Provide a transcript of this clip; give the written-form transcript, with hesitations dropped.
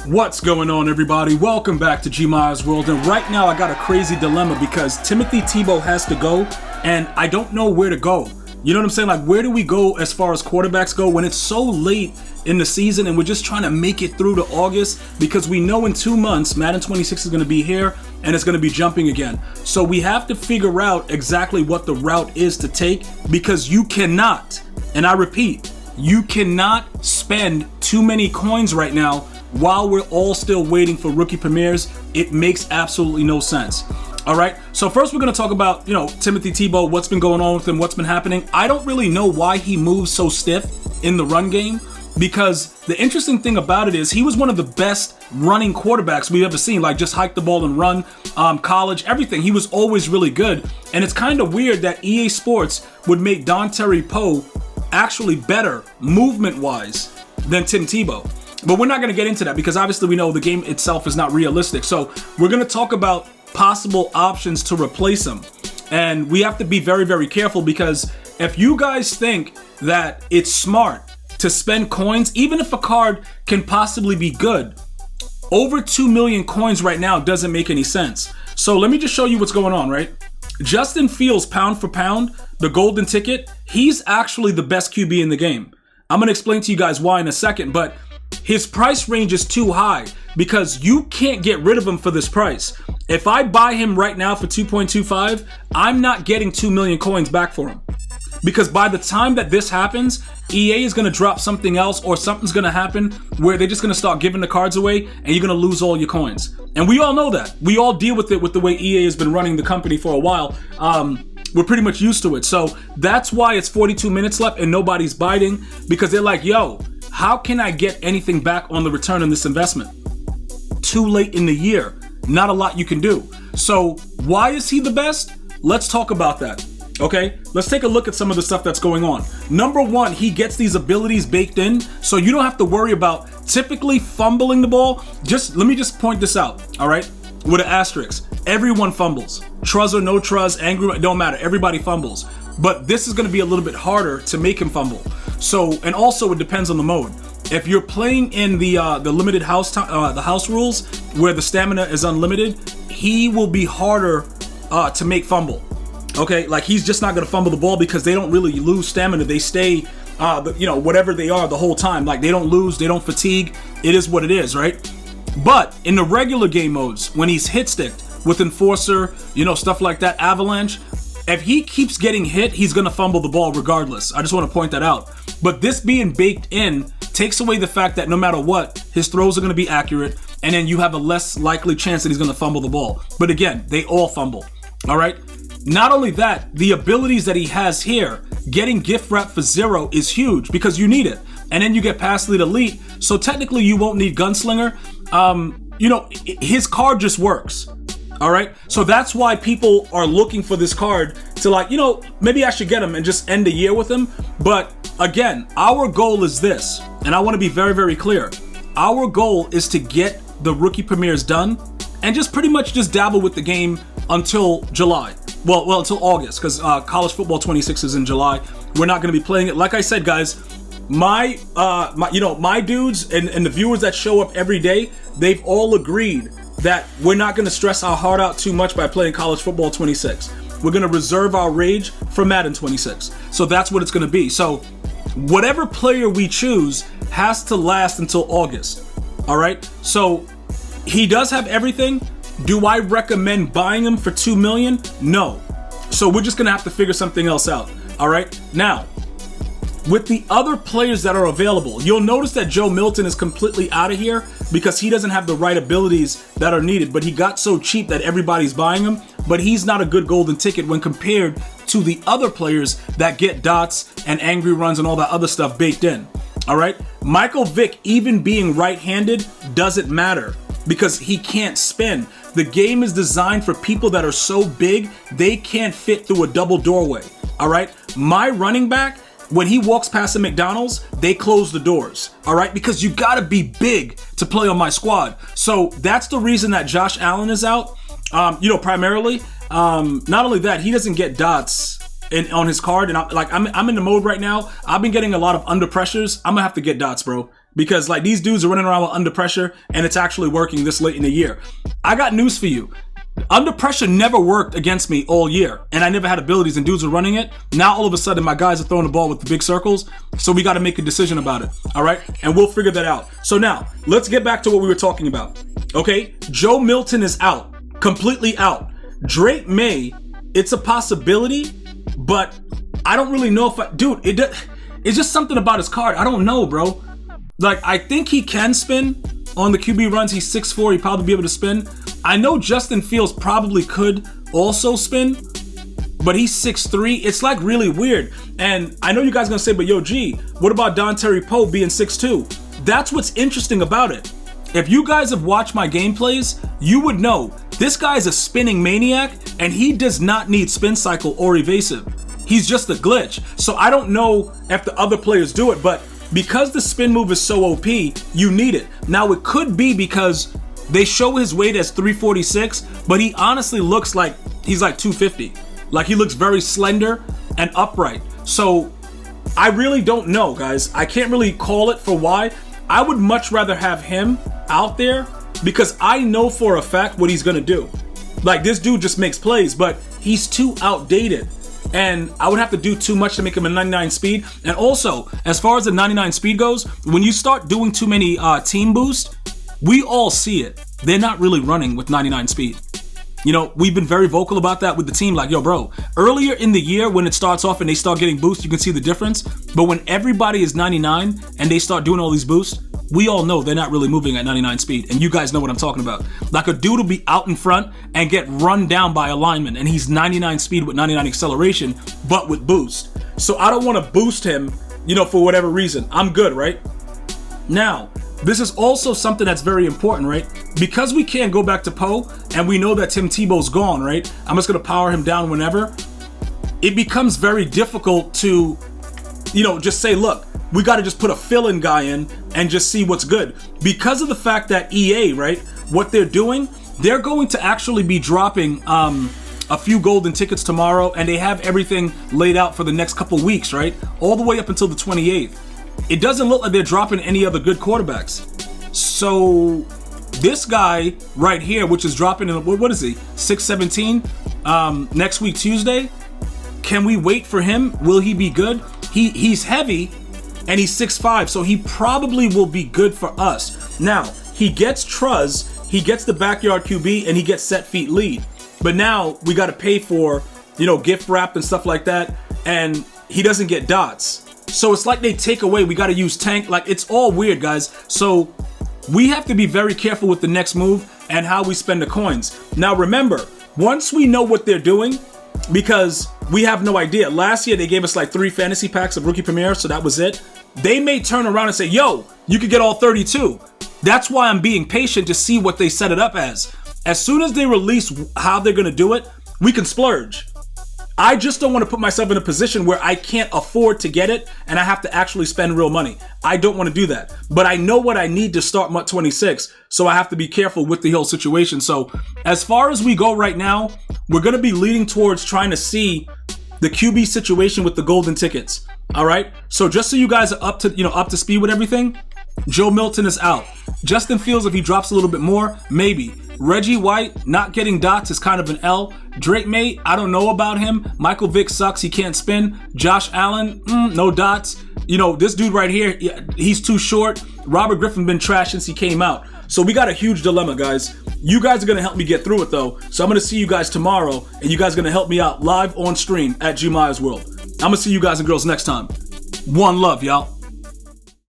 What's going on, everybody? Welcome back to GmiasWorld, and right now I got a crazy dilemma because Timothy Tebow has to go, and I don't know where to go. You know what I'm saying? Like, where do we go as far as quarterbacks go when it's so late in the season and we're just trying to make it through to August? Because we know in 2 months, Madden 26 is going to be here and it's going to be jumping again. So we have to figure out exactly what the route is to take, because you cannot, and I repeat, you cannot spend too many coins right now while we're all still waiting for rookie premieres. It makes absolutely no sense. All right, so first we're going to talk about, Timothy Tebow, what's been going on with him, what's been happening. I don't really know why he moves so stiff in the run game, because the interesting thing about it is he was one of the best running quarterbacks we've ever seen. Like, just hike the ball and run, college, everything. He was always really good. And it's kind of weird that EA Sports would make Tebow actually better movement-wise than Tim Tebow. But we're not going to get into that because obviously we know the game itself is not realistic. So we're going to talk about possible options to replace him. And we have to be very, very careful, because if you guys think that it's smart to spend coins, even if a card can possibly be good, over 2 million coins right now doesn't make any sense. So let me just show you what's going on, right? Justin Fields, pound for pound, the golden ticket, he's actually the best QB in the game. I'm going to explain to you guys why in a second, but his price range is too high because you can't get rid of him for this price. If I buy him right now for 2.25, I'm not getting 2 million coins back for him. Because by the time that this happens, EA is going to drop something else, or something's going to happen where they're just going to start giving the cards away and you're going to lose all your coins. And we all know that. We all deal with it with the way EA has been running the company for a while. We're pretty much used to it. So that's why it's 42 minutes left and nobody's biting, because they're like, yo, how can I get anything back on the return on this investment? Too late in the year. Not a lot you can do. So why is he the best? Let's talk about that. Okay, let's take a look at some of the stuff that's going on. Number one, he gets these abilities baked in, so you don't have to worry about typically fumbling the ball. Let me point this out, all right? With an asterisk, everyone fumbles. Truz or no truz, angry, don't matter. Everybody fumbles. But this is going to be a little bit harder to make him fumble. So, and also it depends on the mode. If you're playing in the limited house the house rules where the stamina is unlimited, he will be harder to make fumble. Okay, like he's just not going to fumble the ball because they don't really lose stamina. They stay, whatever they are the whole time. Like, they don't lose, they don't fatigue. It is what it is, right? But in the regular game modes, when he's hit sticked with Enforcer, stuff like that, Avalanche, if he keeps getting hit, he's going to fumble the ball regardless. I just want to point that out. But this being baked in takes away the fact that no matter what, his throws are going to be accurate, and then you have a less likely chance that he's going to fumble the ball. But again, they all fumble. All right? Not only that, the abilities that he has here, getting gift wrap for 0 is huge because you need it. And then you get Pass Lead Elite, so technically you won't need Gunslinger. His card just works. All right, so that's why people are looking for this card to, maybe I should get him and just end the year with him. But again, our goal is this, and I want to be very, very clear. Our goal is to get the rookie premieres done and just pretty much just dabble with the game until July. Well, until August, because college football 26 is in July. We're not going to be playing it. Like I said, guys, my dudes and the viewers that show up every day, they've all agreed that we're not going to stress our heart out too much by playing college football 26. We're going to reserve our rage for Madden 26. So that's what it's going to be. So whatever player we choose has to last until August. All right. So he does have everything. Do I recommend buying him for 2 million? No. So we're just going to have to figure something else out. All right. Now, with the other players that are available, you'll notice that Joe Milton is completely out of here because he doesn't have the right abilities that are needed, but he got so cheap that everybody's buying him. But he's not a good golden ticket when compared to the other players that get dots and angry runs and all that other stuff baked in. All right. Michael Vick, even being right-handed, doesn't matter because he can't spin. The game is designed for people that are so big, they can't fit through a double doorway. All right. My running back, when he walks past a McDonald's, they close the doors, all right? Because you got to be big to play on my squad. So that's the reason that Josh Allen is out, primarily. Not only that, he doesn't get dots on his card. And I'm in the mode right now. I've been getting a lot of under pressures. I'm going to have to get dots, bro. because like these dudes are running around with under pressure and it's actually working this late in the year. I got news for you. Under pressure never worked against me all year, and I never had abilities and dudes were running it. Now all of a sudden my guys are throwing the ball with the big circles, so we got to make a decision about it, all right? And we'll figure that out. So now, let's get back to what we were talking about, okay? Joe Milton is out, completely out. Drake May, it's a possibility, but I don't really know if dude, it's just something about his card. I don't know, bro. Like, I think he can spin on the QB runs. He's 6'4", he'd probably be able to spin. I know Justin Fields probably could also spin, but he's 6'3". It's like really weird. And I know you guys are gonna say, but yo, G, what about Tebow being 6'2"? That's what's interesting about it. If you guys have watched my gameplays, you would know this guy is a spinning maniac and he does not need spin cycle or evasive. He's just a glitch. So I don't know if the other players do it, but because the spin move is so OP, you need it. Now it could be because they show his weight as 346, but he honestly looks like he's like 250. Like he looks very slender and upright. So I really don't know, guys. I can't really call it for why. I would much rather have him out there because I know for a fact what he's gonna do. Like this dude just makes plays, but he's too outdated. And I would have to do too much to make him a 99 speed. And also, as far as the 99 speed goes, when you start doing too many team boosts, we all see it. They're not really running with 99 speed. You know, we've been very vocal about that with the team. Like, yo, bro, earlier in the year when it starts off and they start getting boosts, you can see the difference. But when everybody is 99 and they start doing all these boosts, we all know they're not really moving at 99 speed. And you guys know what I'm talking about. Like a dude will be out in front and get run down by a lineman and he's 99 speed with 99 acceleration, but with boost. So I don't want to boost him, you know, for whatever reason. I'm good, right? Now, this is also something that's very important, right? Because we can't go back to Poe and we know that Tim Tebow's gone, right? I'm just going to power him down whenever. It becomes very difficult to, you know, just say, look, we got to just put a fill-in guy in and just see what's good. Because of the fact that EA, right, what they're doing, they're going to actually be dropping a few golden tickets tomorrow, and they have everything laid out for the next couple weeks, right? All the way up until the 28th. It doesn't look like they're dropping any other good quarterbacks. So this guy right here, which is dropping in, what is he, 617 next week, Tuesday? Can we wait for him? Will he be good? He's heavy, and he's 6'5", so he probably will be good for us. Now, he gets Truz, he gets the backyard QB, and he gets set feet lead. But now we got to pay for, you know, gift wrap and stuff like that, and he doesn't get dots. So it's like they take away, we got to use tank. Like, it's all weird, guys. So we have to be very careful with the next move and how we spend the coins. Now, remember, once we know what they're doing, because we have no idea. Last year, they gave us like 3 fantasy packs of Rookie Premier, so that was it. They may turn around and say, yo, you could get all 32. That's why I'm being patient to see what they set it up as. As soon as they release how they're going to do it, we can splurge. I just don't want to put myself in a position where I can't afford to get it and I have to actually spend real money. I don't want to do that. But I know what I need to start MUT 26, so I have to be careful with the whole situation. So as far as we go right now, we're going to be leading towards trying to see the QB situation with the golden tickets. All right? So just so you guys are up to speed with everything, Joe Milton is out. Justin Fields, if he drops a little bit more, maybe. Reggie White, not getting dots is kind of an L. Drake May, I don't know about him. Michael Vick sucks, he can't spin. Josh Allen, no dots. You know, this dude right here, he's too short. Robert Griffin been trash since he came out. So we got a huge dilemma, guys. You guys are going to help me get through it, though. So I'm going to see you guys tomorrow, and you guys are going to help me out live on stream at GmiasWorld. I'm going to see you guys and girls next time. One love, y'all.